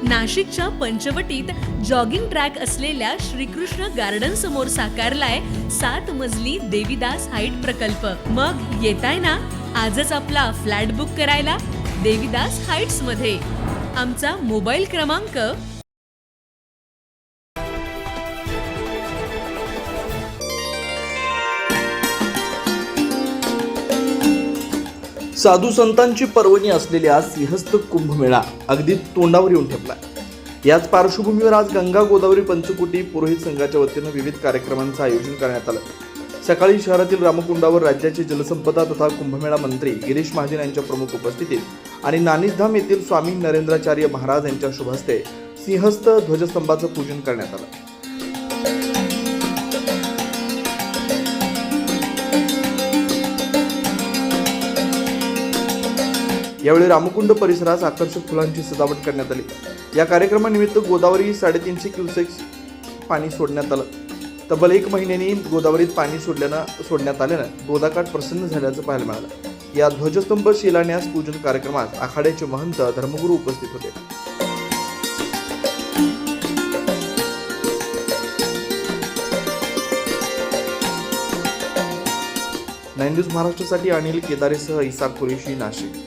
नाशिकच्या पंचवटीत jogging track असलेल्या Shrikrishna garden समोर साकारलाय 7 मजली देवीदास हाईट प्रकल्प। मग येताय ना आजच आपला फ्लॅट बुक करायला देवीदास हाईट्स मध्ये। आमचा मोबाईल क्रमांक साधू संतांची पर्वणी असलेल्या सिंहस्थ कुंभमेळा अगदी तोंडावर येऊन ठेपला। याच पार्श्वभूमीवर आज गंगा गोदावरी पंचकोटी पुरोहित संघाच्या वतीनं विविध कार्यक्रमांचं आयोजन करण्यात आलं। सकाळी शहरातील रामकुंडावर राज्याचे जलसंपदा तथा कुंभमेळा मंत्री गिरीश महाजन यांच्या प्रमुख उपस्थितीत आणि नाणीसधाम येथील स्वामी नरेंद्राचार्य महाराज यांच्या शुभ हस्ते सिंहस्थ ध्वजस्तंभाचं पूजन करण्यात आलं। यावेळी रामकुंड परिसरास आकर्षक फुलांची सजावट करण्यात आली। या कार्यक्रमानिमित्त गोदावरी 350 क्युसेक्स पाणी सोडण्यात आलं। तब्बल 1 महिन्यांनी गोदावरीत पाणी सोडण्यात आल्यानं गोदाकाठ प्रसन्न झाल्याचं पाहायला मिळालं। या ध्वजस्तंभ शिलान्यास पूजन कार्यक्रमात आखाड्याचे महंत धर्मगुरू उपस्थित होते। 9 न्यूज महाराष्ट्रासाठी अनिल केदारेसह इसाक कुरेशी, नाशिक।